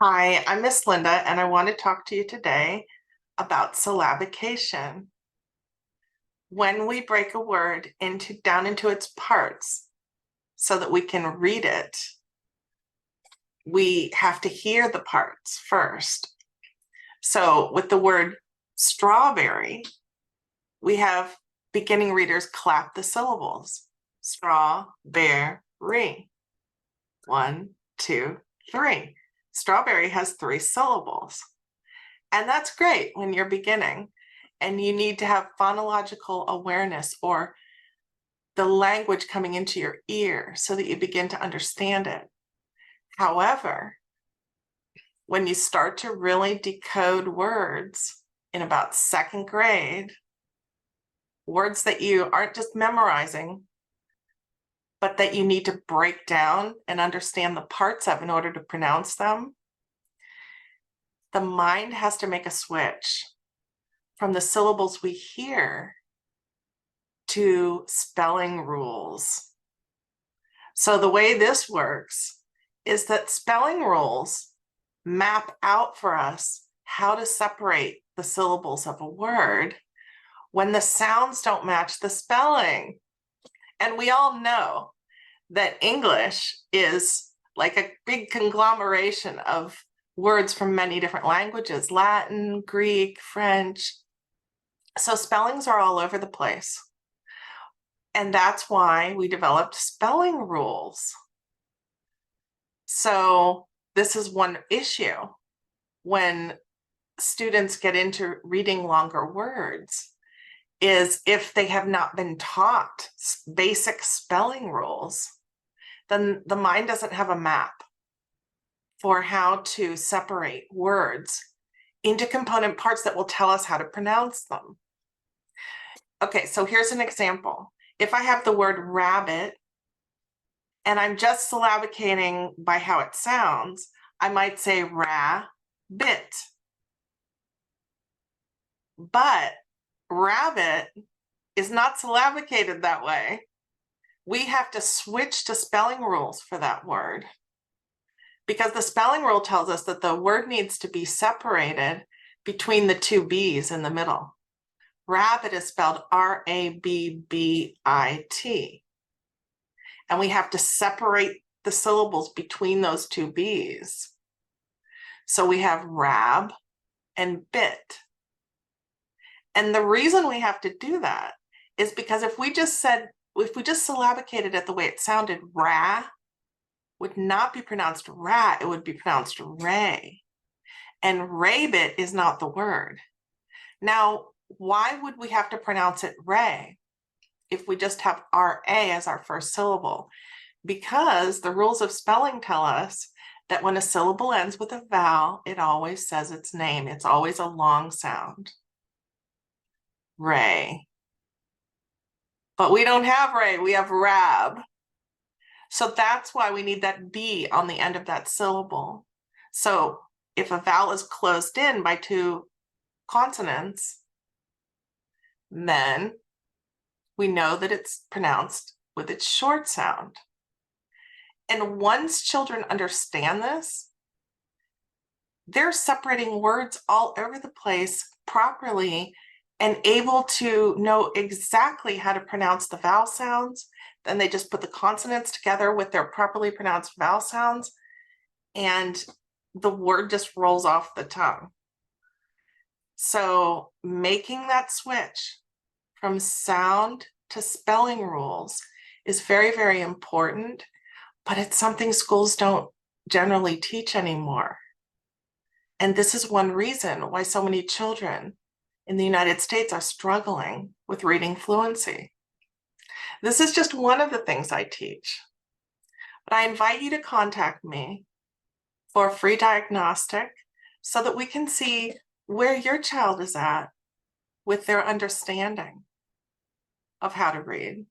Hi, I'm Miss Linda, and I want to talk to you today about syllabication. When we break a word down into its parts so that we can read it, we have to hear the parts first. So with the word strawberry, we have beginning readers clap the syllables. Strawberry. 1, 2, 3. Strawberry has 3 syllables. And that's great when you're beginning and you need to have phonological awareness or the language coming into your ear so that you begin to understand it. However, when you start to really decode words in about 2nd grade, words that you aren't just memorizing, but that you need to break down and understand the parts of in order to pronounce them, the mind has to make a switch from the syllables we hear to spelling rules. So the way this works is that spelling rules map out for us how to separate the syllables of a word when the sounds don't match the spelling. And we all know that English is like a big conglomeration of words from many different languages, Latin, Greek, French. So spellings are all over the place. And that's why we developed spelling rules. So this is one issue when students get into reading longer words, is if they have not been taught basic spelling rules, then the mind doesn't have a map for how to separate words into component parts that will tell us how to pronounce them. Okay, so here's an example. If I have the word rabbit and I'm just syllabicating by how it sounds, I might say ra-bit. But rabbit is not syllabicated that way. We have to switch to spelling rules for that word because the spelling rule tells us that the word needs to be separated between the 2 B's in the middle. Rabbit is spelled R-A-B-B-I-T. And we have to separate the syllables between those 2 B's. So we have rab and bit. And the reason we have to do that is because if we just syllabicated it the way it sounded, ra would not be pronounced ra, it would be pronounced ray. And rabbit is not the word. Now, why would we have to pronounce it ray if we just have RA as our first syllable? Because the rules of spelling tell us that when a syllable ends with a vowel, it always says its name. It's always a long sound. Ray. But we don't have ray, we have rab. So that's why we need that B on the end of that syllable. So if a vowel is closed in by 2 consonants, then we know that it's pronounced with its short sound. And once children understand this, they're separating words all over the place properly and able to know exactly how to pronounce the vowel sounds. Then they just put the consonants together with their properly pronounced vowel sounds, and the word just rolls off the tongue. So making that switch from sound to spelling rules is very, very important, but it's something schools don't generally teach anymore. And this is one reason why so many children in the United States are struggling with reading fluency. This is just one of the things I teach. But I invite you to contact me for a free diagnostic so that we can see where your child is at with their understanding of how to read.